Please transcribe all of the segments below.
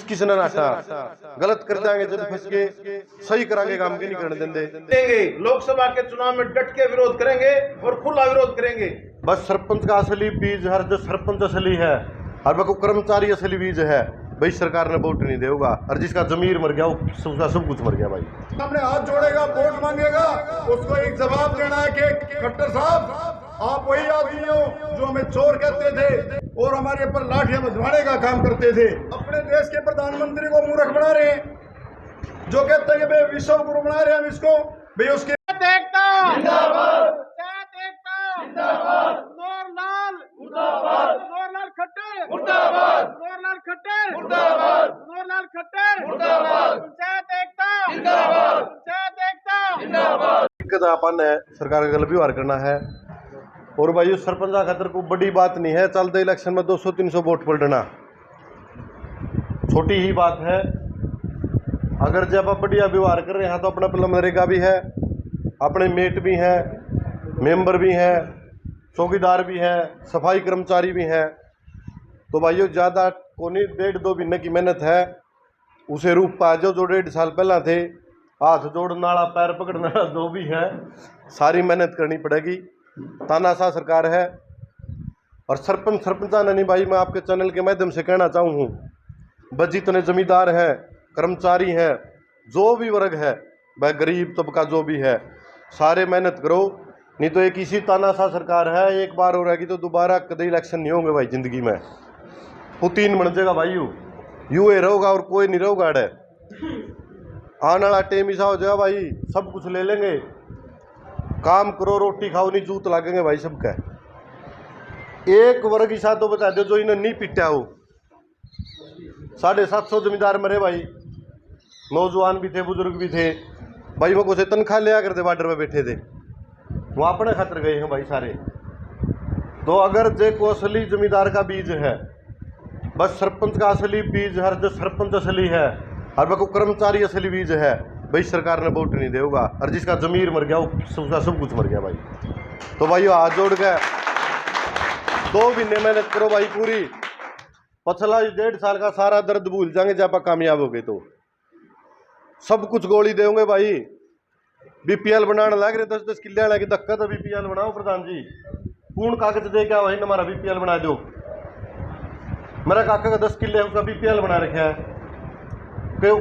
किसने नाटा गलत कर जाएंगे जब फंस के सही करांगे काम के नहीं करने देंगे। लोकसभा के चुनाव में डट के विरोध करेंगे और खुला विरोध करेंगे। बस सरपंच का असली बीज हर जो सरपंच असली है और वो कर्मचारी असली बीज है भाई सरकार ने वोट नहीं देगा और जिसका जमीर मर गया उसका सब कुछ मर गया भाई। हमने हाथ जोड़ेगा वोट मांगेगा उसको एक जवाब देना है कि खट्टर साहब आप वही आदमी हो जो हमें चोर कहते थे और हमारे ऊपर लाठियां बंधवाने का काम करते थे। अपने देश के प्रधानमंत्री को मूर्ख बना रहे हैं जो कहते हैं कि भाई विश्व गुरु बना रहे हैं हम इसको भाई उसके दिक्कत अपन है सरकार का गलत व्यवहार करना है और भाई उस सरपंच खातर को बड़ी बात नहीं है। चलते इलेक्शन में 200-300 वोट पलटना छोटी ही बात है। अगर जब आप बढ़िया व्यवहार कर रहे हैं तो अपना पल्ला मनरेगा भी है, अपने मेट भी हैं, मेंबर भी हैं, चौकीदार भी हैं, सफाई कर्मचारी भी हैं। तो भाइयों ज़्यादा कोनी 1.5-2 महीने की मेहनत है उसे रूप पा जो 1.5 साल पहला थे। हाथ जोड़ना वाला पैर पकड़ना वाला जो भी है सारी मेहनत करनी पड़ेगी। तानाशाह सरकार है और सरपंचा नहीं भाई मैं आपके चैनल के माध्यम से कहना चाहूँ बस जितने जमींदार हैं कर्मचारी हैं जो भी वर्ग है वह गरीब तबका जो भी है सारे मेहनत करो नहीं तो एक इसी तानाशाह सरकार है एक बार हो रहेगी तो दोबारा कभी इलेक्शन नहीं होंगे भाई जिंदगी में। पुतीन बन जाएगा भाई यू ही रहोगा और कोई नहीं रहोगा अड़े। आने वाला टाइम ऐसा हो जाएगा भाई सब कुछ ले लेंगे काम करो रोटी खाओ नहीं जूत लागेंगे भाई सबका। एक वर्ग ही साथ तो बता दो जो इन्हें नहीं पिटा हो। 750 जमींदार मरे भाई नौजवान भी थे बुजुर्ग भी थे भाई वो कुछ तनख्वाह लिया करते बॉर्डर में बैठे थे वो अपने खातर गए हैं भाई सारे। तो अगर जे को असली जमींदार का बीज है बस सरपंच का असली बीज हर जो सरपंच असली है और वो कर्मचारी असली बीज है भाई सरकार ने वोट नहीं देगा और जिसका जमीर मर गया उसका सब कुछ मर गया भाई। तो भाई हाथ जोड़ गए 2 महीने मेहनत करो भाई पूरी पछला 1.5 साल का सारा दर्द भूल जाएंगे जब आप कामयाब हो गए तो सब कुछ गोली देंगे भाई। बीपीएल बनाने लग रहे 10-10 किले लगे धक्का तो बीपीएल बनाओ प्रधान जी पूर्ण कागज दे क्या वही हमारा बीपीएल बना दो। मेरा काका का 10 किले उसका बीपीएल बना रखा है क्यों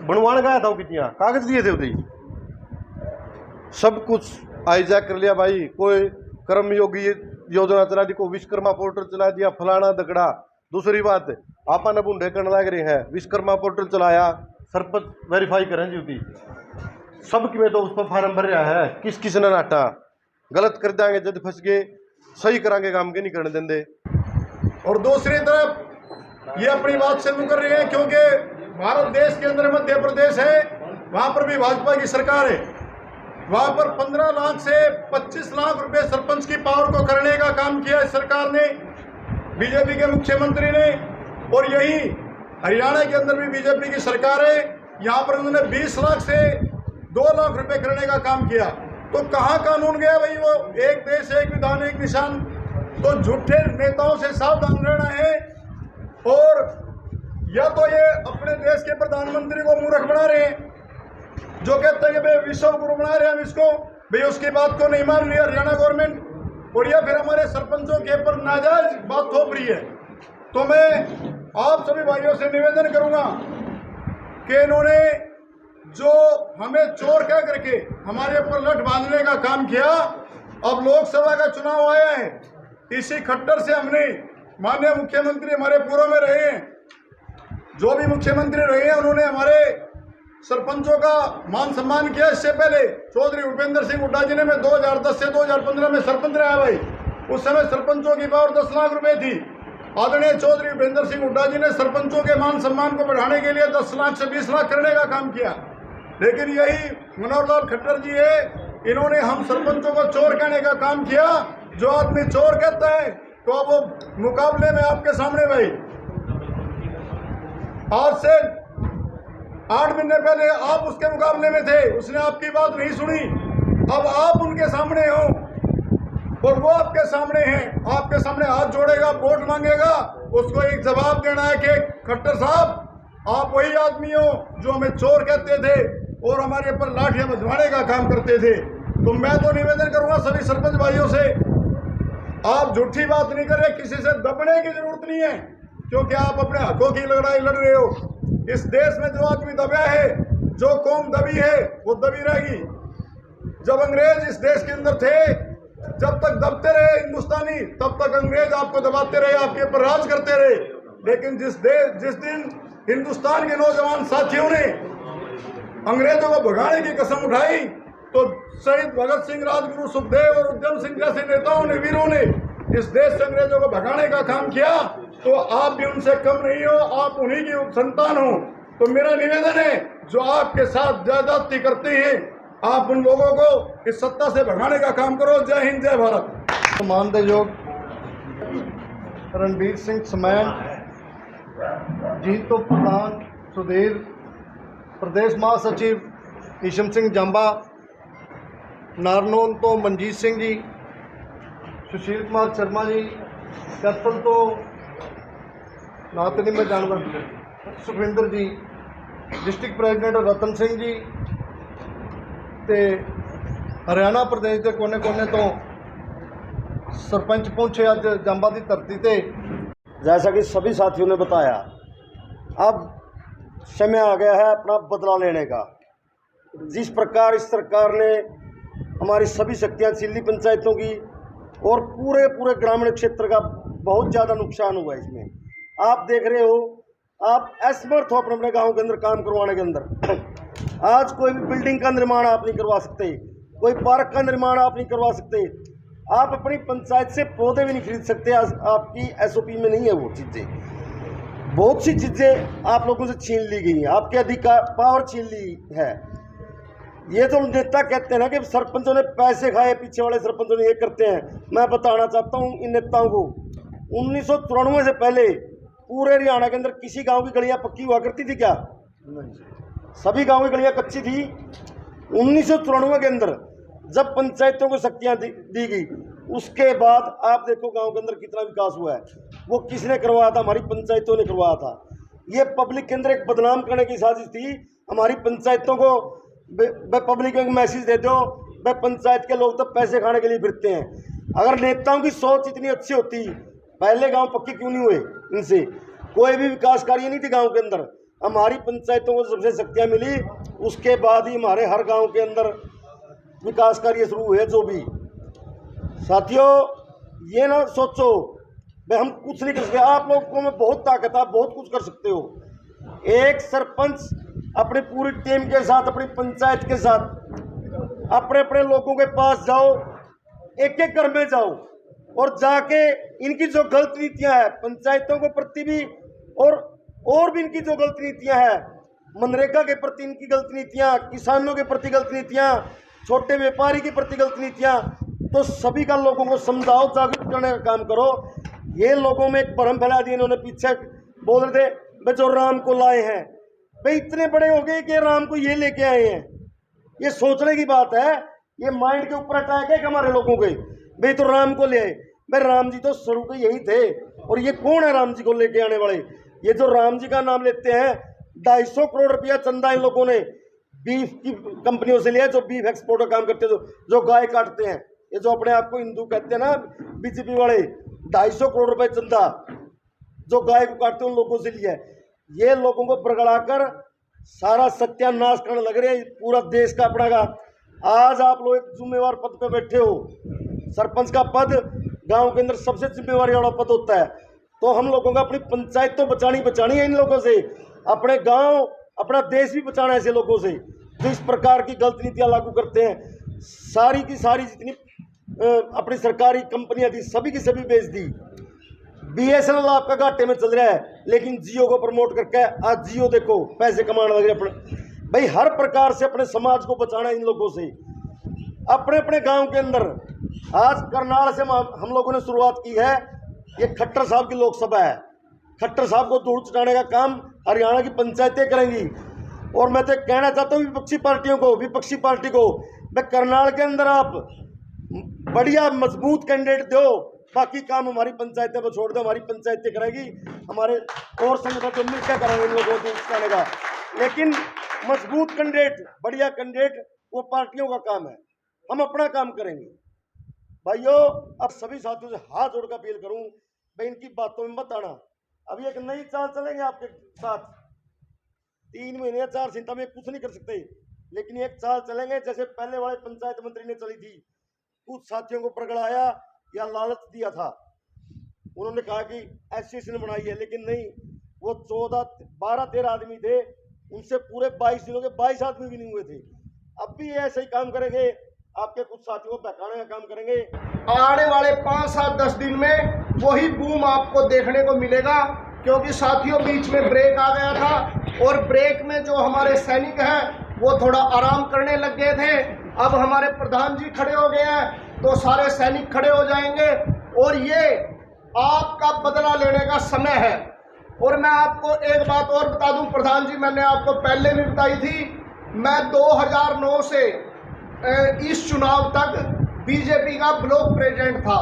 बनवाने गया था कितनी कागज दिए थे उधर सब कुछ हाईजैक कर लिया भाई। कोई कर्मयोगी योजना चला दी कोई विश्वकर्मा पोर्टल चला दिया फलाना दगड़ा। दूसरी बात आपा ने बूढ़े करने लग रहे हैं विश्वकर्मा पोर्टल चलाया सरपंच वेरीफाई करें जी सब में तो उस पर फार्म भर रहा है किस ने नाटा गलत कर जाएंगे जब फंस के सही करांगे काम के नहीं करने देंगे। और दूसरी तरफ ये अपनी बात से मुकर रहे हैं क्योंकि भारत देश के अंदर मध्य प्रदेश है वहां पर भी भाजपा की सरकार है। वहां पर 15 लाख से 25 लाख रुपए सरपंच की पावर को करने का काम किया इस सरकार ने बीजेपी के मुख्यमंत्री ने। और यही हरियाणा के अंदर भी बीजेपी की सरकार है यहाँ पर उन्होंने 20 लाख से 2 लाख रुपए करने का काम किया। तो कहाँ कानून गया भाई वो एक देश एक विधान एक निशान। तो झूठे नेताओं से सावधान रहना है। और या तो ये अपने देश के प्रधानमंत्री को मूर्ख बना रहे हैं जो कहते हैं कि भाई विश्व गुरु बना रहे हैं हम इसको भाई उसकी बात को नहीं मान रही हरियाणा गवर्नमेंट और या फिर हमारे सरपंचों के ऊपर नाजायज बात थोप रही है। तो मैं आप सभी भाइयों से निवेदन करूंगा कि इन्होंने जो हमें चोर कह करके हमारे ऊपर लठ बांधने का काम किया। अब लोकसभा का चुनाव आया है इसी खट्टर से हमने माननीय मुख्यमंत्री हमारे पूर्व में रहे हैं जो भी मुख्यमंत्री रहे हैं उन्होंने हमारे सरपंचों का मान सम्मान किया। इससे पहले चौधरी भूपेंद्र सिंह हुड्डा जी ने मैं 2010 से 2015 में सरपंच रहा भाई उस समय सरपंचों की पावर 10 लाख रुपए थी। आदरणीय चौधरी भूपेंद्र सिंह हुड्डा जी ने सरपंचों के मान सम्मान को बढ़ाने के लिए 10 लाख से 20 लाख करने का काम किया। लेकिन यही मनोहर लाल खट्टर जी है इन्होंने हम सरपंचों को चोर कहने का काम किया। जो आदमी चोर कहता है तो अब वो मुकाबले में आपके सामने भाई आज से 8 महीने पहले आप उसके मुकाबले में थे उसने आपकी बात नहीं सुनी। अब आप उनके सामने हो और वो आपके सामने हैं आपके सामने हाथ जोड़ेगा वोट मांगेगा उसको एक जवाब देना है कि खट्टर साहब आप वही आदमी हो जो हमें चोर कहते थे और हमारे ऊपर लाठियां बजवाने का काम करते थे। तो मैं तो निवेदन करूंगा सभी सरपंच भाइयों से, आप झूठी बात नहीं कर रहे, किसी से दबने की जरूरत नहीं है, क्योंकि आप अपने हकों की लड़ाई लड़ रहे हो। इस देश में जो आदमी दबा है, जो कौम दबी है, वो दबी रहेगी। जब अंग्रेज इस देश के अंदर थे, जब तक दबते रहे हिंदुस्तानी, तब तक अंग्रेज आपको दबाते रहे, आपके ऊपर राज करते रहे। लेकिन जिस दिन हिंदुस्तान के नौजवान साथियों ने अंग्रेजों को भगाने की कसम उठाई, तो शहीद भगत सिंह, राजगुरु सुखदेव और उधम सिंह जैसे नेताओं ने, वीरों ने इस देश से अंग्रेजों को भगाने का काम किया। तो आप भी उनसे कम नहीं हो, आप उन्हीं की संतान हो। तो मेरा निवेदन है, जो आपके साथ ज्यादती करते हैं, आप उन लोगों को इस सत्ता से भगाने का काम करो। जय हिंद, जय भारत। मानदेयोग रणबीर सिंह समैन, जीतो प्रधान सुधीर, प्रदेश महासचिव ईशम सिंह जांबा, नारनौल तो मनजीत सिंह जी, सुशील कुमार शर्मा जी, कैथल तो नातनी में जानवर सुखविंदर जी, डिस्ट्रिक्ट प्रेजिडेंट रतन सिंह जी, ते हरियाणा प्रदेश के कोने कोने तो सरपंच पहुंचे अज जांबा की धरती ते। जैसा कि सभी साथियों ने बताया, अब समय आ गया है अपना बदला लेने का। जिस प्रकार इस सरकार ने हमारी सभी शक्तियां छीन ली पंचायतों की, और पूरे ग्रामीण क्षेत्र का बहुत ज़्यादा नुकसान हुआ है इसमें। आप देख रहे हो, आप असमर्थ हो अपने अपने गाँव के अंदर काम करवाने के अंदर। आज कोई भी बिल्डिंग का निर्माण आप नहीं करवा सकते, कोई पार्क का निर्माण आप नहीं करवा सकते, आप अपनी पंचायत से पौधे भी नहीं खरीद सकते। आपकी एसओपी में नहीं है वो चीज़ें। बहुत सी चीज़ें आप लोगों से छीन ली गई हैं, आपके अधिकार पावर छीन ली है। ये जो नेता कहते हैं ना कि सरपंचों ने पैसे खाए, पीछे वाले सरपंचों ने ये करते हैं, मैं बताना चाहता हूँ इन नेताओं को, 1994 से पहले पूरे हरियाणा के अंदर किसी गांव की गलियां पक्की हुआ करती थी क्या? सभी गांव की गलियां कच्ची थी। 1994 के अंदर जब पंचायतों को शक्तियां दी गई, उसके बाद आप देखो गांव के अंदर कितना विकास हुआ है। वो किसने करवाया था? हमारी पंचायतों ने करवाया था। ये पब्लिक के अंदर एक बदनाम करने की साजिश थी। हमारी पंचायतों को पब्लिक को एक मैसेज दे दो, भाई पंचायत के लोग तो पैसे खाने के लिए फिरते हैं। अगर नेताओं की सोच इतनी अच्छी होती, पहले गांव पक्के क्यों नहीं हुए? इनसे कोई भी विकास कार्य नहीं थी गांव के अंदर। हमारी पंचायतों को सबसे शक्तियां मिली, उसके बाद ही हमारे हर गांव के अंदर विकास कार्य शुरू हुए। जो भी साथियों, ये ना सोचो भाई हम कुछ नहीं कर सकते। आप लोगों में बहुत ताकत है, बहुत कुछ कर सकते हो। एक सरपंच अपनी पूरी टीम के साथ, अपनी पंचायत के साथ, अपने अपने लोगों के पास जाओ, एक एक घर में जाओ और जाके इनकी जो गलत नीतियां हैं पंचायतों के प्रति भी, और भी इनकी जो गलत नीतियां हैं, मनरेगा के प्रति इनकी गलत नीतियां, किसानों के प्रति गलत नीतियां, छोटे व्यापारी के प्रति गलत नीतियां, तो सभी का लोगों को समझाओ, जागरूक करने का काम करो। ये लोगों में एक भ्रम फैला दिया इन्होंने। पीछे बोल रहे थे भाई जो राम को लाए हैं, भाई इतने बड़े हो गए कि राम को ये लेके आए हैं। ये सोचने की बात है, ये माइंड के ऊपर अटैक है हमारे लोगों के। भाई तो राम को ले आए, भाई राम जी तो शुरू के यही थे। और ये कौन है राम जी को लेके आने वाले? ये जो राम जी का नाम लेते हैं, 250 करोड़ रुपया चंदा इन लोगों ने बीफ की कंपनियों से लिया, जो बीफ एक्सपोर्ट का काम करते हैं, जो गाय काटते हैं। ये जो अपने आप को हिंदू कहते हैं ना बीजेपी वाले, 250 करोड़ रुपए चंदा जो गाय को काटते हैं उन लोगों से लिया है। ये लोगों को बरगड़ाकर सारा सत्यानाश करने लग रहे हैं पूरा देश का, अपना का। आज आप लोग एक जिम्मेवार पद पे बैठे हो। सरपंच का पद गांव के अंदर सबसे जिम्मेवारी वाला पद होता है। तो हम लोगों को अपनी पंचायत तो बचानी है इन लोगों से, अपने गांव, अपना देश भी बचाना है ऐसे लोगों से जो इस प्रकार की गलत नीतियां लागू करते हैं। सारी की सारी जितनी अपनी सरकारी कंपनियां थी, सभी की सभी बेच दी। BSNL आपका घाटे में चल रहा है, लेकिन जियो को प्रमोट करके आज जियो देखो पैसे कमाने लगे अपने। भाई हर प्रकार से अपने समाज को बचाना है इन लोगों से, अपने अपने गांव के अंदर। आज करनाल से हम लोगों ने शुरुआत की है। ये खट्टर साहब की लोकसभा है, खट्टर साहब को धूल चटाने का काम हरियाणा की पंचायतें करेंगी। और मैं तो कहना चाहता हूँ विपक्षी पार्टियों को, विपक्षी पार्टी को, भाई करनाल के अंदर आप बढ़िया मजबूत कैंडिडेट दो, बाकी काम हमारी पंचायतें पर छोड़ दो, हमारी पंचायतें करेगी, हमारे और संगठन तो मिलकर करेंगे इन लोगों को उठाने का। लेकिन मजबूत कैंडिडेट, बढ़िया कैंडिडेट वो पार्टियों का काम है, हम अपना काम करेंगे। भाइयों, अब सभी साथियों से हाथ जोड़कर अपील करूं, भाई इनकी बातों में मत आना। अभी एक नई चाल चलेंगे आपके साथ, 3 महीने 4 चिंता में कुछ नहीं कर सकते, लेकिन एक चाल चलेंगे जैसे पहले वाले पंचायत मंत्री ने चली थी। कुछ साथियों को पकड़ाया या लालच दिया था, उन्होंने कहा कि एसोसिएशन बनाई है, लेकिन नहीं, वो 12-13 आदमी थे, उनसे पूरे 22 दिनों के 22 आदमी भी नहीं हुए थे। अब भी ऐसे ही काम करेंगे, आपके कुछ साथियों को बहकाने का काम करेंगे। आने वाले 5-7-10 दिन में वही बूम आपको देखने को मिलेगा, क्योंकि साथियों बीच में ब्रेक आ गया था और ब्रेक में जो हमारे सैनिक हैं वो थोड़ा आराम करने लग गए थे। अब हमारे प्रधान जी खड़े हो गए हैं तो सारे सैनिक खड़े हो जाएंगे और ये आपका बदला लेने का समय है। और मैं आपको एक बात और बता दूं प्रधान जी, मैंने आपको पहले भी बताई थी, मैं 2009 से इस चुनाव तक बीजेपी का ब्लॉक प्रेसिडेंट था,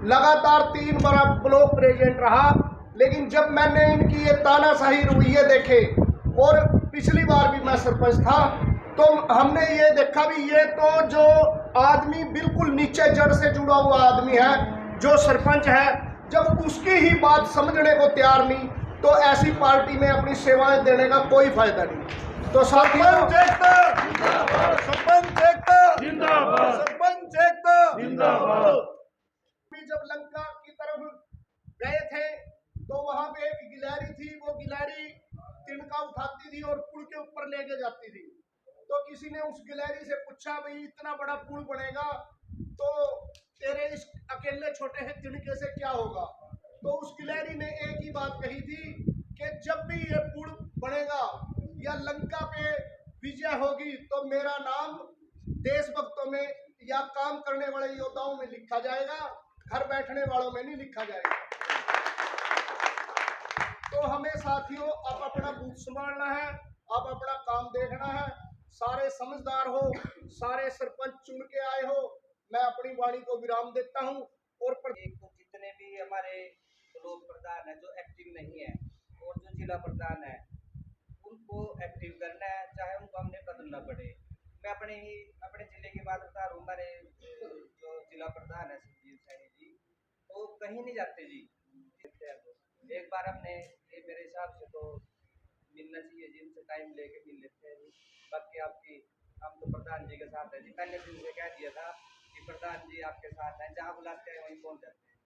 लगातार 3 बार ब्लॉक प्रेसिडेंट रहा। लेकिन जब मैंने इनकी ये तानाशाही रवैये देखे और पिछली बार भी मैं सरपंच था, तो हमने ये देखा भी ये तो जो आदमी बिल्कुल नीचे जड़ से जुड़ा हुआ आदमी है, जो सरपंच है, जब उसकी ही बात समझने को तैयार नहीं, तो ऐसी पार्टी में अपनी सेवाएं देने का कोई फायदा नहीं। तो साथियों, जब लंका की तरफ गए थे तो वहां पे एक गिलहरी थी, वो गिलहरी तिनका उठाती थी और पुल के ऊपर लेके जाती थी। तो किसी ने उस गिलहरी से पूछा, भाई इतना बड़ा पुल बनेगा तो तेरे इस अकेले छोटे से तिनके से क्या होगा? तो उस गिलहरी ने एक ही बात कही थी कि जब भी ये पुल बनेगा या लंका पे विजय होगी तो मेरा नाम देशभक्तों में या काम करने वाले योद्धाओं में लिखा जाएगा, घर बैठने वालों में नहीं लिखा जाएगा। तो हमें साथियों अब अपना बूथ संभालना है, अब अपना काम देखना है। सारे समझदार हो, सारे सरपंच चुन के आए हो। मैं अपनी वाणी को विराम देता हूँ और जितने भी हमारे ब्लॉक प्रधान है जो एक्टिव नहीं है और जो जिला प्रधान है उनको एक्टिव करना है, चाहे उनको हमने बदलना पड़े। मैं अपने जिले की बात बता रहा हूँ। हमारे जो जिला प्रधान है सुरजीत सैनी जी, तो कहीं नहीं जाते जी। एक बार हमने ये मेरे हिसाब से तो मिलना चाहिए, जिनसे टाइम लेके मिल लेते हैं जी। बाकी हम तो प्रधान जी के साथ है जी, पहले दिन से कह दिया था कि प्रधान जी आपके साथ हैं, जहाँ बुलाते हैं वहीं पहुँच जाते हैं।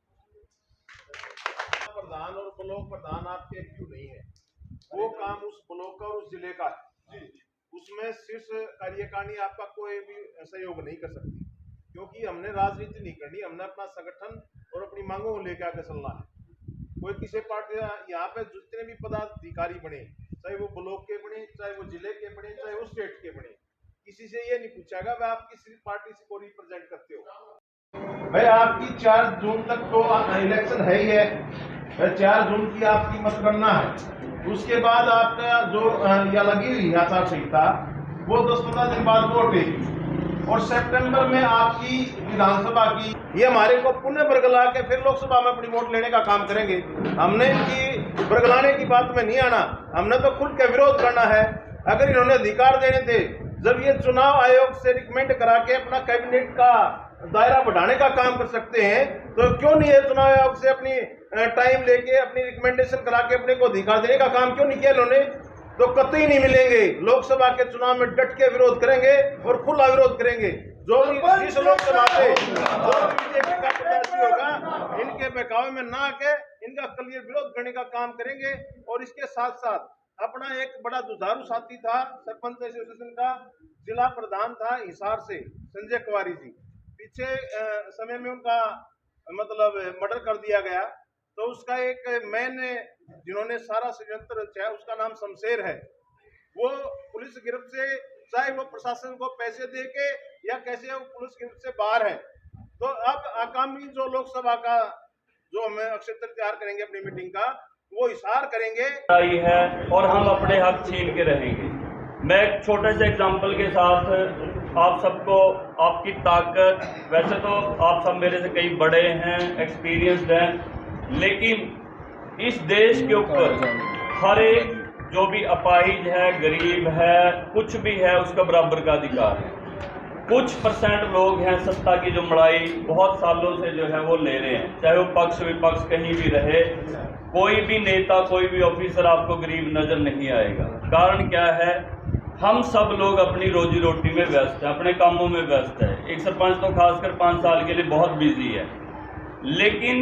प्रधान और ब्लॉक प्रधान आपके एक्टिव नहीं है, वो काम उस ब्लॉक का और उस जिले का है। उसमें शीर्ष कार्यकारिणी आपका कोई भी सहयोग नहीं कर सकती, क्योंकि हमने राजनीति नहीं करनी, हमने अपना संगठन और अपनी मांगों को लेकर आगे चलना है। कोई किसी पार्टी यहाँ पे जितने भी पदाधिकारी बने, चाहे वो ब्लॉक के बने, चाहे वो जिले के बने, चाहे वो स्टेट के बने, किसी से ये नहीं पूछागा भाई आप किस पार्टी से को रिप्रेजेंट करते हो। भाई आपकी 4 जून तक तो इलेक्शन है ही है, 4 जून की आपकी मतगणना है। उसके बाद आपका जो या लगी हुई आचार संहिता वो 10-15 दिन बाद वोट देगी और सितंबर में आपकी विधानसभा की ये हमारे को पुनः बरगला के फिर लोकसभा में अपनी वोट लेने का काम करेंगे। हमने इनकी बरगलाने की बात में नहीं आना, हमने तो खुल के विरोध करना है। अगर इन्होंने अधिकार देने थे, जब ये चुनाव आयोग से रिकमेंड करा के अपना कैबिनेट का दायरा बढ़ाने का काम कर सकते हैं, तो क्यों नहीं है चुनाव आयोग से अपनी टाइम लेके अपनी रिकमेंडेशन करा के अपने को अधिकार देने का काम क्यों नहीं किया इन्होंने? तो कतई नहीं मिलेंगे। लोकसभा के चुनाव में डट के विरोध करेंगे और खुला विरोध करेंगे। जो भी इस लोकसभा से जो बीजेपी का प्रत्याशी होगा, इनके बहकावे में ना आके इनका क्लियर विरोध करने का काम करेंगे। और इसके साथ साथ अपना एक बड़ा जुझारू साथी था, सरपंच एसोसिएशन का जिला प्रधान था हिसार से, संजय कुमारी जी, पीछे समय में उनका मतलब मर्डर कर दिया गया। तो उसका एक मैन जिन्होंने सारा षड्यंत्र रचा है, उसका नाम शमशेर है। वो पुलिस गिरफ्त से, चाहे वो प्रशासन को पैसे दे के या कैसे वो पुलिस गिरफ्त से बाहर है। तो अब आगामी जो लोकसभा का जो हमें अक्षय तैयार करेंगे अपनी मीटिंग का, वो इशार करेंगे है और हम अपने हक छीन के रहेंगे। मैं एक छोटे से एग्जाम्पल के साथ आप सबको आपकी ताकत, वैसे तो आप सब मेरे से कई बड़े हैं, एक्सपीरियंस्ड हैं, लेकिन इस देश के ऊपर हर एक जो भी अपाहिज है, गरीब है, कुछ भी है, उसका बराबर का अधिकार है। कुछ परसेंट लोग हैं सत्ता की जो मड़ाई बहुत सालों से जो है वो ले रहे हैं, चाहे वो पक्ष विपक्ष कहीं भी रहे, कोई भी नेता, कोई भी ऑफिसर आपको गरीब नजर नहीं आएगा। कारण क्या है, हम सब लोग अपनी रोजी रोटी में व्यस्त हैं, अपने कामों में व्यस्त है। एक सरपंच तो खासकर 5 साल के लिए बहुत बिजी है, लेकिन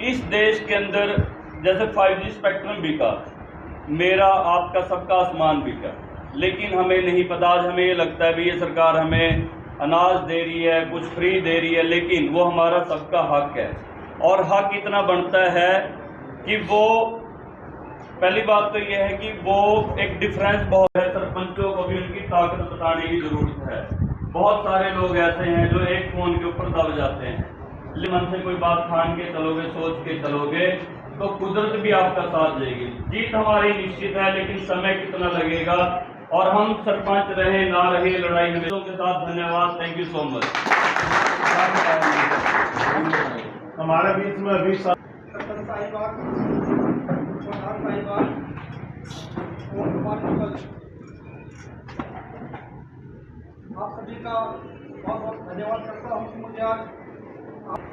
इस देश के अंदर जैसे 5G स्पेक्ट्रम बिका, मेरा आपका सबका आसमान बिका, लेकिन हमें नहीं पता। आज हमें ये लगता है भी ये सरकार हमें अनाज दे रही है, कुछ फ्री दे रही है, लेकिन वो हमारा सबका हक है। और हक इतना बनता है कि वो, पहली बात तो ये है कि वो एक डिफरेंस बहुत है। सरपंचों को भी उनकी ताकत बताने की जरूरत है। बहुत सारे लोग ऐसे हैं जो एक फोन के ऊपर दब जाते हैं, लेकिन मन से कोई बात ठान के चलोगे, सोच के चलोगे, तो कुदरत भी आपका साथ देगी। जीत हमारी निश्चित है, लेकिन समय कितना लगेगा, और हम सरपंच रहे ना रहे, लड़ाई हमेशा के साथ। धन्यवाद, थैंक यू सो मच। हमारे बीच में अभी सरपंच साहिबान, प्रधान साहिबान और आप सभी का बहुत बहुत धन्यवाद करता हूँ कि मुझे आज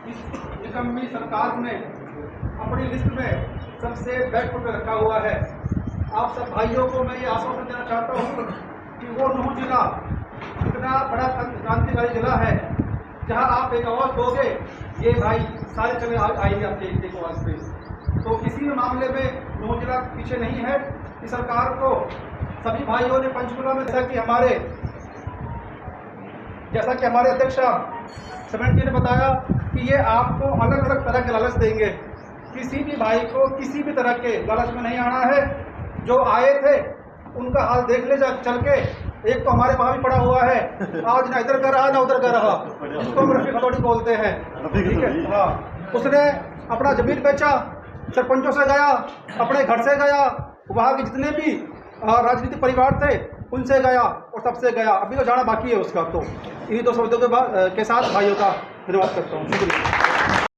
इस निकम्मी सरकार ने अपनी लिस्ट में सबसे बैक पर रखा हुआ है। आप सब भाइयों को मैं ये आश्वासन देना चाहता हूँ कि वो नूह जिला इतना बड़ा क्रांतिकारी जिला है, जहाँ आप एक आवाज़ दोगे, ये भाई सारे चले आएंगे आपके एक आवाज़ पे। तो किसी भी मामले में नूह जिला पीछे नहीं है। इस सरकार को सभी भाइयों ने पंचकुला में, जैसा कि हमारे अध्यक्ष समन जी ने बताया कि ये आपको अलग अलग तरह के लालच देंगे। किसी भी भाई को किसी भी तरह के लालच में नहीं आना है। जो आए थे उनका हाल देख ले चल के। एक तो हमारे वहाँ भी पड़ा हुआ है, आज ना इधर का रहा ना उधर का रहा, जिसको हम रफी खतौड़ी बोलते हैं, ठीक है। हाँ, उसने अपना जमीन बेचा, सरपंचों से गया, अपने घर से गया, वहाँ के जितने भी राजनीतिक परिवार थे उनसे गया और सबसे गया। अभी तो जाना बाकी है उसका। तो इन्हीं दो शब्दों के साथ भाइयों का धन्यवाद करता हूँ। शुक्रिया।